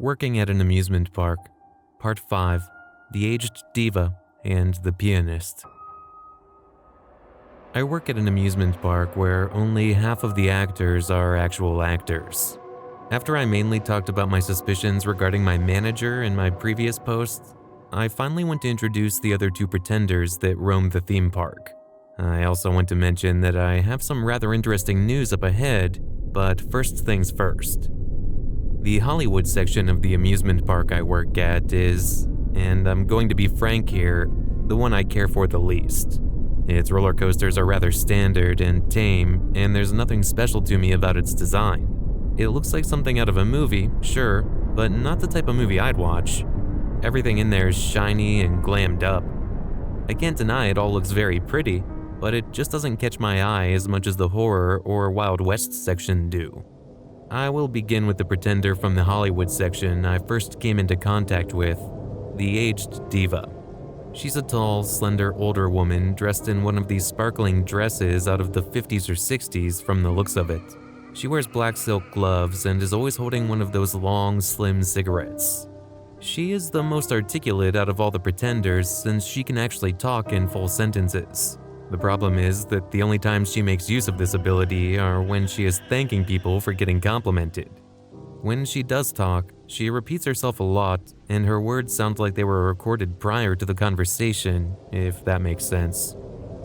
Working at an amusement park. Part 5. The Aged Diva and the Pianist. I work at an amusement park where only half of the actors are actual actors. After I mainly talked about my suspicions regarding my manager in my previous posts, I finally want to introduce the other two pretenders that roam the theme park. I also want to mention that I have some rather interesting news up ahead, but first things first. The Hollywood section of the amusement park I work at is, and I'm going to be frank here, the one I care for the least. Its roller coasters are rather standard and tame, and there's nothing special to me about its design. It looks like something out of a movie, sure, but not the type of movie I'd watch. Everything in there is shiny and glammed up. I can't deny it all looks very pretty, but it just doesn't catch my eye as much as the horror or Wild West section do. I will begin with the pretender from the Hollywood section I first came into contact with, the Aged Diva. She's a tall, slender older woman dressed in one of these sparkling dresses out of the 50s or 60s from the looks of it. She wears black silk gloves and is always holding one of those long, slim cigarettes. She is the most articulate out of all the pretenders since she can actually talk in full sentences. The problem is that the only times she makes use of this ability are when she is thanking people for getting complimented. When she does talk, she repeats herself a lot, and her words sound like they were recorded prior to the conversation, if that makes sense.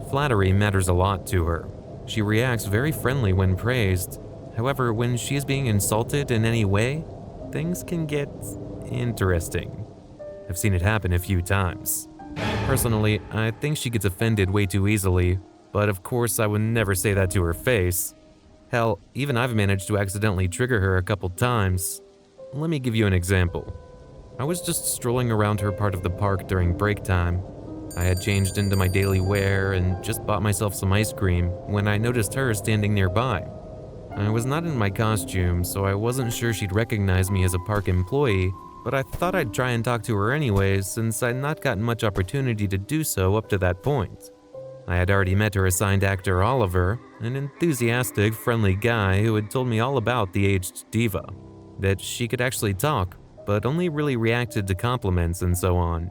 Flattery matters a lot to her. She reacts very friendly when praised. However, when she is being insulted in any way, things can get interesting. I've seen it happen a few times. Personally, I think she gets offended way too easily, but of course I would never say that to her face. Hell, even I've managed to accidentally trigger her a couple times. Let me give you an example. I was just strolling around her part of the park during break time. I had changed into my daily wear and just bought myself some ice cream when I noticed her standing nearby. I was not in my costume, so I wasn't sure she'd recognize me as a park employee, but I thought I'd try and talk to her anyways since I'd not gotten much opportunity to do so up to that point. I had already met her assigned actor Oliver, an enthusiastic, friendly guy who had told me all about the Aged Diva, that she could actually talk, but only really reacted to compliments and so on.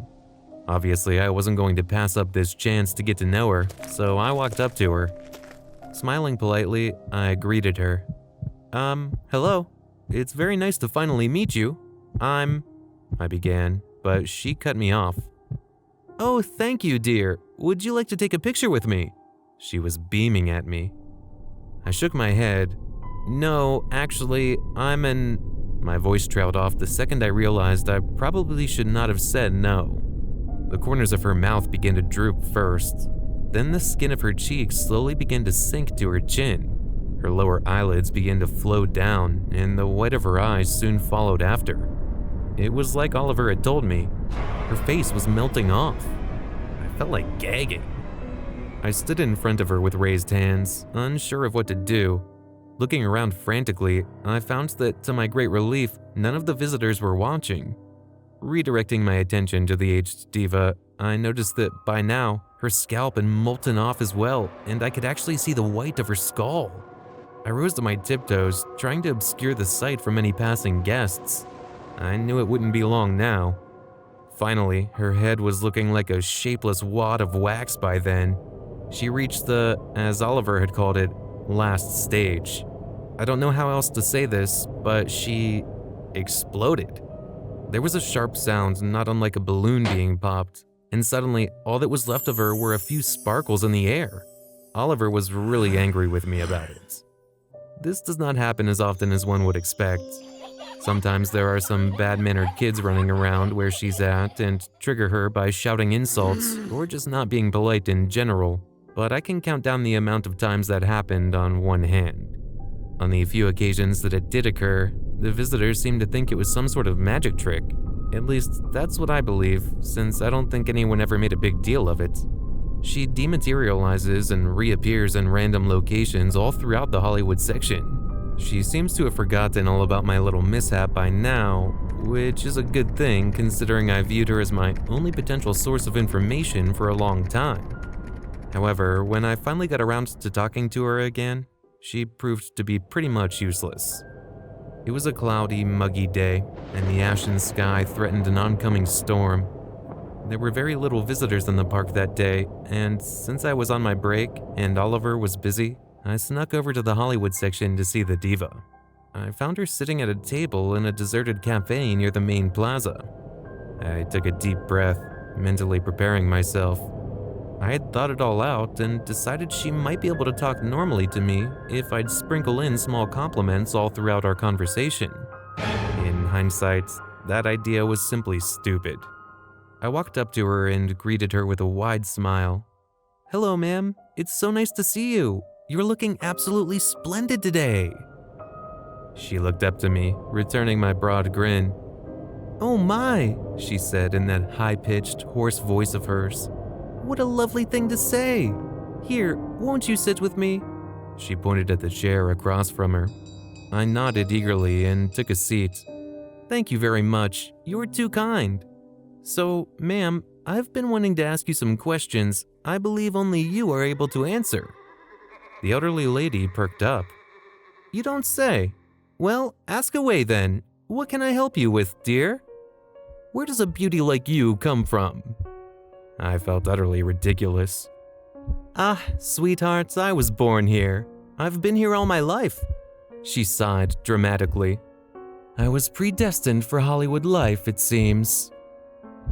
Obviously, I wasn't going to pass up this chance to get to know her, so I walked up to her. Smiling politely, I greeted her. Hello. It's very nice to finally meet you. I began, but she cut me off. Oh, thank you, dear. Would you like to take a picture with me? She was beaming at me. I shook my head. No, actually, My voice trailed off the second I realized I probably should not have said no. The corners of her mouth began to droop first. Then the skin of her cheeks slowly began to sink to her chin. Her lower eyelids began to flow down, and the white of her eyes soon followed after. It was like Oliver had told me. Her face was melting off. I felt like gagging. I stood in front of her with raised hands, unsure of what to do. Looking around frantically, I found that, to my great relief, none of the visitors were watching. Redirecting my attention to the Aged Diva, I noticed that by now, her scalp had molten off as well, and I could actually see the white of her skull. I rose to my tiptoes, trying to obscure the sight from any passing guests. I knew it wouldn't be long now. Finally, her head was looking like a shapeless wad of wax by then. She reached the, as Oliver had called it, last stage. I don't know how else to say this, but she exploded. There was a sharp sound, not unlike a balloon being popped, and suddenly all that was left of her were a few sparkles in the air. Oliver was really angry with me about it. This does not happen as often as one would expect. Sometimes there are some bad-mannered kids running around where she's at and trigger her by shouting insults or just not being polite in general, but I can count down the amount of times that happened on one hand. On the few occasions that it did occur, the visitors seemed to think it was some sort of magic trick. At least, that's what I believe, since I don't think anyone ever made a big deal of it. She dematerializes and reappears in random locations all throughout the Hollywood section. She seems to have forgotten all about my little mishap by now, which is a good thing considering I viewed her as my only potential source of information for a long time. However, when I finally got around to talking to her again, she proved to be pretty much useless. It was a cloudy, muggy day, and the ashen sky threatened an oncoming storm. There were very little visitors in the park that day, and since I was on my break and Oliver was busy, I snuck over to the Hollywood section to see the diva. I found her sitting at a table in a deserted cafe near the main plaza. I took a deep breath, mentally preparing myself. I had thought it all out and decided she might be able to talk normally to me if I'd sprinkle in small compliments all throughout our conversation. In hindsight, that idea was simply stupid. I walked up to her and greeted her with a wide smile. "Hello, ma'am. It's so nice to see you. You're looking absolutely splendid today." She looked up to me, returning my broad grin. "Oh my," she said in that high-pitched, hoarse voice of hers. "What a lovely thing to say. Here, won't you sit with me?" She pointed at the chair across from her. I nodded eagerly and took a seat. "Thank you very much. You're too kind. So, ma'am, I've been wanting to ask you some questions I believe only you are able to answer." The elderly lady perked up. "You don't say. Well, ask away then. What can I help you with, dear? Where does a beauty like you come from?" I felt utterly ridiculous. "Ah, sweetheart, I was born here. I've been here all my life." She sighed dramatically. "I was predestined for Hollywood life, it seems."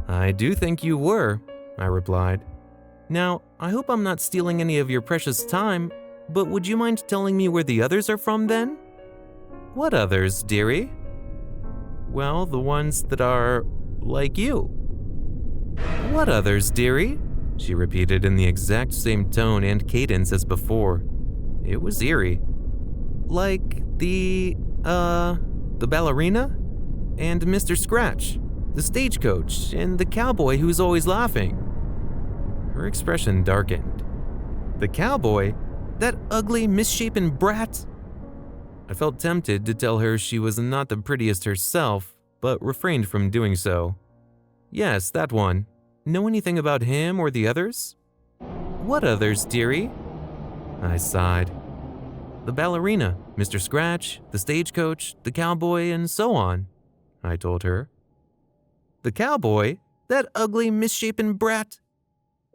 "I do think you were," I replied. "Now, I hope I'm not stealing any of your precious time, but would you mind telling me where the others are from then?" "What others, dearie?" "Well, the ones that are like you." "What others, dearie?" she repeated in the exact same tone and cadence as before. It was eerie. "Like the ballerina? And Mr. Scratch, the stagecoach, and the cowboy who's always laughing." Her expression darkened. "The cowboy? That ugly, misshapen brat?" I felt tempted to tell her she was not the prettiest herself, but refrained from doing so. "Yes, that one. Know anything about him or the others?" "What others, dearie?" I sighed. "The ballerina, Mr. Scratch, the stagecoach, the cowboy, and so on," I told her. "The cowboy? That ugly, misshapen brat?"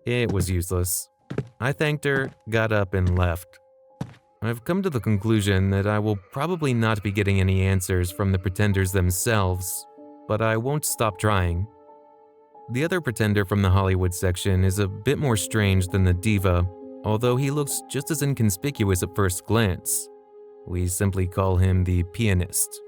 It was useless. I thanked her, got up, and left. I've come to the conclusion that I will probably not be getting any answers from the pretenders themselves, but I won't stop trying. The other pretender from the Hollywood section is a bit more strange than the diva, although he looks just as inconspicuous at first glance. We simply call him the Pianist.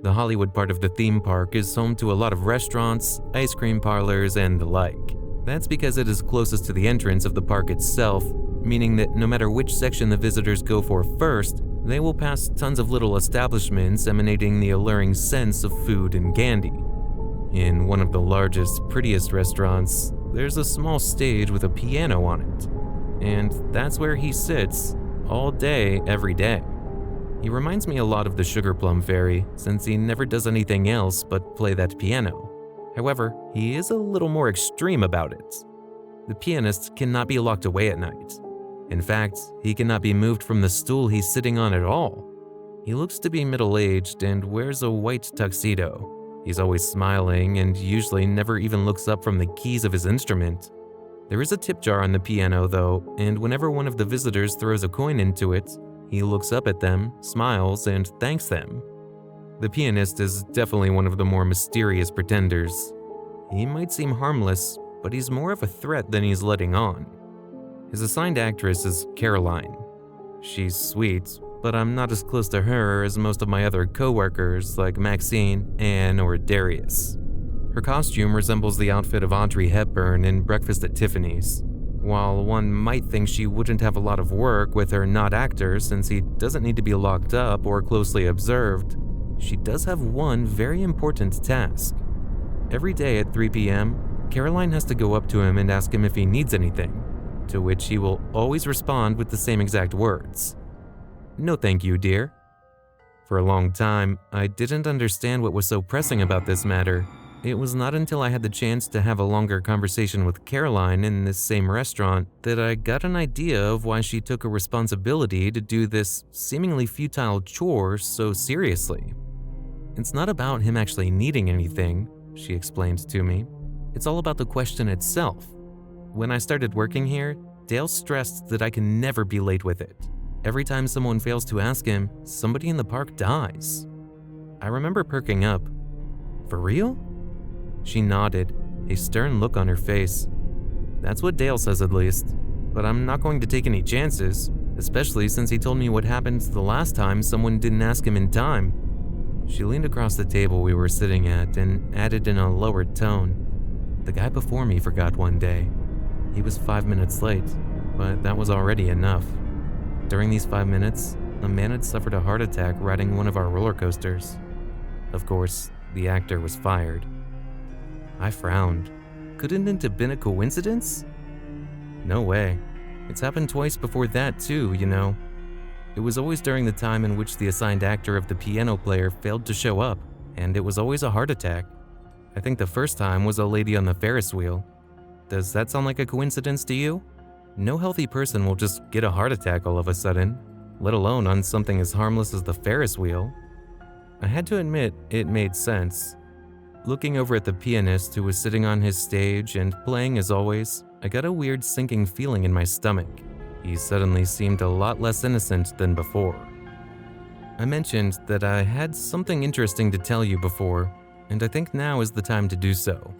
The Hollywood part of the theme park is home to a lot of restaurants, ice cream parlors, and the like. That's because it is closest to the entrance of the park itself, meaning that no matter which section the visitors go for first, they will pass tons of little establishments emanating the alluring sense of food and candy. In one of the largest, prettiest restaurants, there's a small stage with a piano on it. And that's where he sits, all day, every day. He reminds me a lot of the Sugar Plum Fairy, since he never does anything else but play that piano. However, he is a little more extreme about it. The pianist cannot be locked away at night. In fact, he cannot be moved from the stool he's sitting on at all. He looks to be middle-aged and wears a white tuxedo. He's always smiling and usually never even looks up from the keys of his instrument. There is a tip jar on the piano though, and whenever one of the visitors throws a coin into it, he looks up at them, smiles, and thanks them. The pianist is definitely one of the more mysterious pretenders. He might seem harmless, but he's more of a threat than he's letting on. His assigned actress is Caroline. She's sweet, but I'm not as close to her as most of my other co-workers like Maxine, Anne, or Darius. Her costume resembles the outfit of Audrey Hepburn in Breakfast at Tiffany's. While one might think she wouldn't have a lot of work with her not actor since he doesn't need to be locked up or closely observed, she does have one very important task. Every day at 3 p.m., Caroline has to go up to him and ask him if he needs anything, to which he will always respond with the same exact words. "No thank you, dear." For a long time, I didn't understand what was so pressing about this matter. It was not until I had the chance to have a longer conversation with Caroline in this same restaurant that I got an idea of why she took a responsibility to do this seemingly futile chore so seriously. It's not about him actually needing anything, she explained to me. It's all about the question itself. When I started working here, Dale stressed that I can never be late with it. Every time someone fails to ask him, somebody in the park dies. I remember perking up. For real? She nodded, a stern look on her face. That's what Dale says at least, but I'm not going to take any chances, especially since he told me what happened the last time someone didn't ask him in time. She leaned across the table we were sitting at and added in a lowered tone. The guy before me forgot one day. He was 5 minutes late, but that was already enough. During these 5 minutes, a man had suffered a heart attack riding one of our roller coasters. Of course, the actor was fired. I frowned. Couldn't it have been a coincidence? No way. It's happened twice before that too, you know. It was always during the time in which the assigned actor of the piano player failed to show up, and it was always a heart attack. I think the first time was a lady on the Ferris wheel. Does that sound like a coincidence to you? No healthy person will just get a heart attack all of a sudden, let alone on something as harmless as the Ferris wheel. I had to admit it made sense. Looking over at the pianist who was sitting on his stage and playing as always, I got a weird sinking feeling in my stomach. He suddenly seemed a lot less innocent than before. I mentioned that I had something interesting to tell you before, and I think now is the time to do so.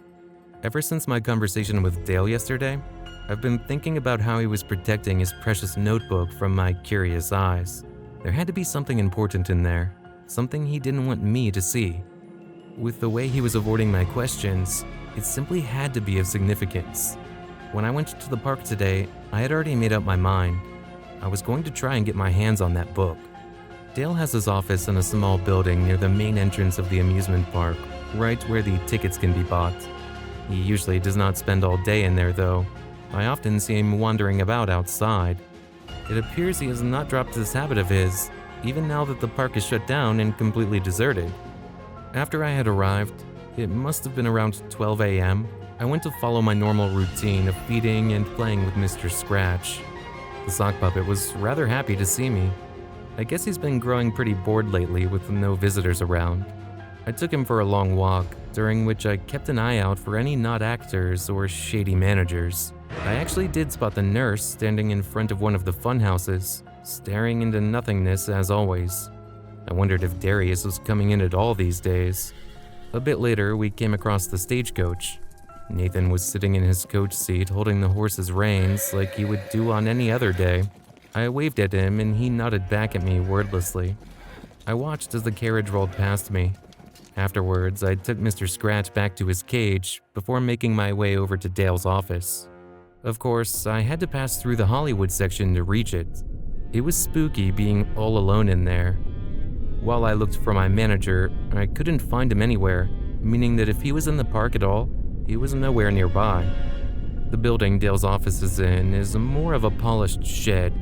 Ever since my conversation with Dale yesterday, I've been thinking about how he was protecting his precious notebook from my curious eyes. There had to be something important in there, something he didn't want me to see. With the way he was avoiding my questions, it simply had to be of significance. When I went to the park today, I had already made up my mind. I was going to try and get my hands on that book. Dale has his office in a small building near the main entrance of the amusement park, right where the tickets can be bought. He usually does not spend all day in there though. I often see him wandering about outside. It appears he has not dropped this habit of his, even now that the park is shut down and completely deserted. After I had arrived, it must have been around 12 a.m., I went to follow my normal routine of feeding and playing with Mr. Scratch. The sock puppet was rather happy to see me. I guess he's been growing pretty bored lately with no visitors around. I took him for a long walk, during which I kept an eye out for any not actors or shady managers. I actually did spot the nurse standing in front of one of the fun houses, staring into nothingness as always. I wondered if Darius was coming in at all these days. A bit later, we came across the stagecoach. Nathan was sitting in his coach seat holding the horse's reins like he would do on any other day. I waved at him and he nodded back at me wordlessly. I watched as the carriage rolled past me. Afterwards, I took Mr. Scratch back to his cage before making my way over to Dale's office. Of course, I had to pass through the Hollywood section to reach it. It was spooky being all alone in there. While I looked for my manager, I couldn't find him anywhere, meaning that if he was in the park at all, he was nowhere nearby. The building Dale's office is in is more of a polished shed.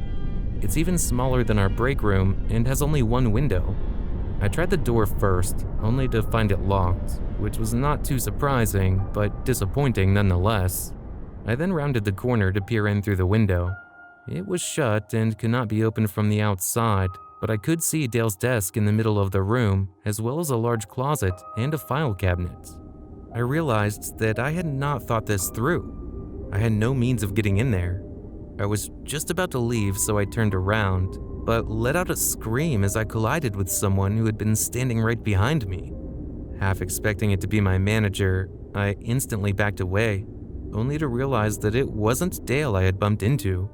It's even smaller than our break room and has only one window. I tried the door first, only to find it locked, which was not too surprising, but disappointing nonetheless. I then rounded the corner to peer in through the window. It was shut and could not be opened from the outside, but I could see Dale's desk in the middle of the room, as well as a large closet and a file cabinet. I realized that I had not thought this through. I had no means of getting in there. I was just about to leave, so I turned around, but let out a scream as I collided with someone who had been standing right behind me. Half expecting it to be my manager, I instantly backed away, only to realize that it wasn't Dale I had bumped into.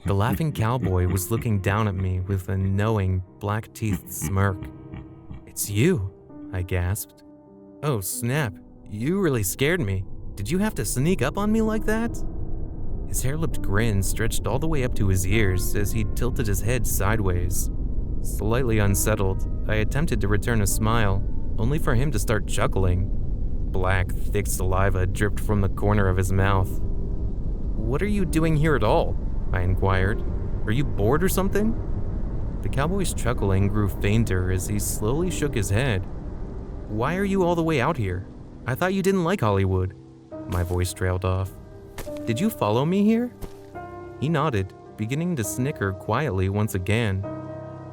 The laughing cowboy was looking down at me with a knowing, black-teethed smirk. "It's you," I gasped. "Oh, snap. You really scared me. Did you have to sneak up on me like that?" His hair-lipped grin stretched all the way up to his ears as he tilted his head sideways. Slightly unsettled, I attempted to return a smile, only for him to start chuckling. Black, thick saliva dripped from the corner of his mouth. "What are you doing here at all?" I inquired. "Are you bored or something?" The cowboy's chuckling grew fainter as he slowly shook his head. "Why are you all the way out here? I thought you didn't like Hollywood." My voice trailed off. "Did you follow me here?" He nodded, beginning to snicker quietly once again.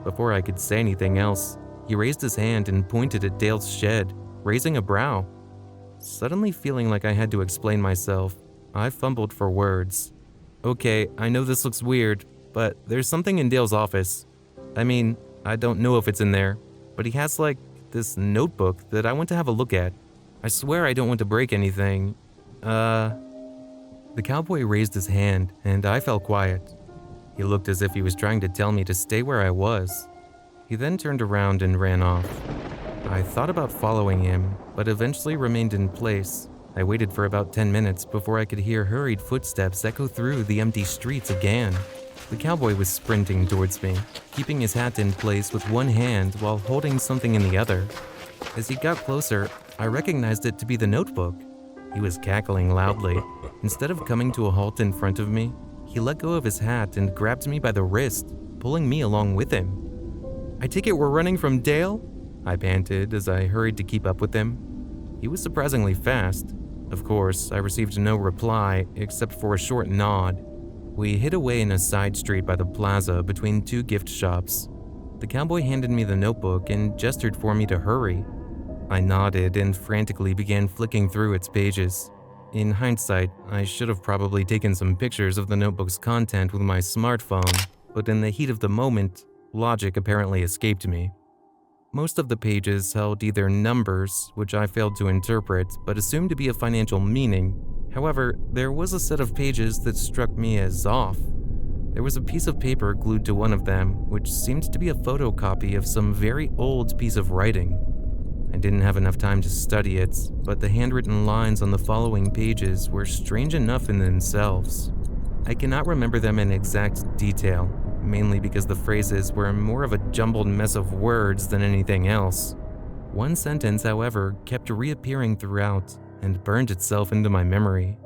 Before I could say anything else, He raised his hand and pointed at Dale's shed, raising a brow. Suddenly feeling like I had to explain myself, I fumbled for words. Okay, I know this looks weird, but there's something in Dale's office. I mean, I don't know if it's in there, but he has this notebook that I want to have a look at. I swear I don't want to break anything. The cowboy raised his hand, and I fell quiet. He looked as if he was trying to tell me to stay where I was. He then turned around and ran off. I thought about following him, but eventually remained in place. I waited for about 10 minutes before I could hear hurried footsteps echo through the empty streets again. The cowboy was sprinting towards me, keeping his hat in place with one hand while holding something in the other. As he got closer, I recognized it to be the notebook. He was cackling loudly. Instead of coming to a halt in front of me, he let go of his hat and grabbed me by the wrist, pulling me along with him. "I take it we're running from Dale?" I panted as I hurried to keep up with him. He was surprisingly fast. Of course, I received no reply except for a short nod. We hid away in a side street by the plaza between two gift shops. The cowboy handed me the notebook and gestured for me to hurry. I nodded and frantically began flicking through its pages. In hindsight, I should have probably taken some pictures of the notebook's content with my smartphone, but in the heat of the moment, logic apparently escaped me. Most of the pages held either numbers, which I failed to interpret but assumed to be a financial meaning. However, there was a set of pages that struck me as off. There was a piece of paper glued to one of them, which seemed to be a photocopy of some very old piece of writing. I didn't have enough time to study it, but the handwritten lines on the following pages were strange enough in themselves. I cannot remember them in exact detail, mainly because the phrases were more of a jumbled mess of words than anything else. One sentence, however, kept reappearing throughout and burned itself into my memory.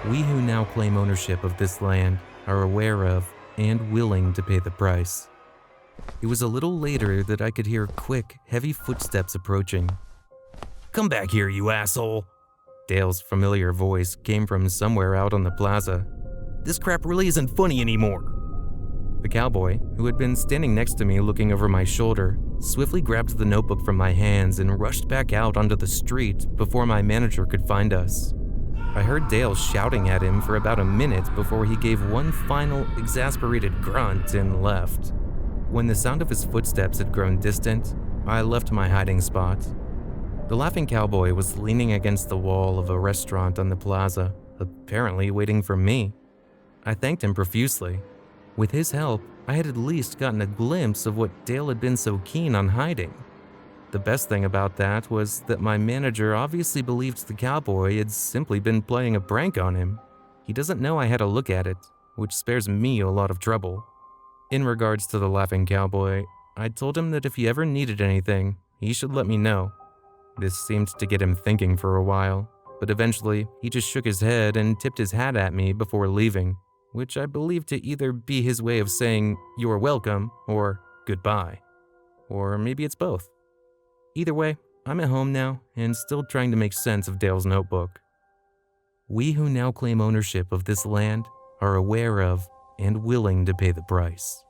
"We who now claim ownership of this land are aware of and willing to pay the price." It was a little later that I could hear quick, heavy footsteps approaching. "Come back here, you asshole!" Dale's familiar voice came from somewhere out on the plaza. "This crap really isn't funny anymore." The cowboy, who had been standing next to me looking over my shoulder, swiftly grabbed the notebook from my hands and rushed back out onto the street before my manager could find us. I heard Dale shouting at him for about a minute before he gave one final, exasperated grunt and left. When the sound of his footsteps had grown distant, I left my hiding spot. The laughing cowboy was leaning against the wall of a restaurant on the plaza, apparently waiting for me. I thanked him profusely. With his help, I had at least gotten a glimpse of what Dale had been so keen on hiding. The best thing about that was that my manager obviously believed the cowboy had simply been playing a prank on him. He doesn't know I had a look at it, which spares me a lot of trouble. In regards to the laughing cowboy, I told him that if he ever needed anything, he should let me know. This seemed to get him thinking for a while, but eventually he just shook his head and tipped his hat at me before leaving, which I believe to either be his way of saying, "You're welcome," or "goodbye." Or maybe it's both. Either way, I'm at home now and still trying to make sense of Dale's notebook. We who now claim ownership of this land are aware of and willing to pay the price.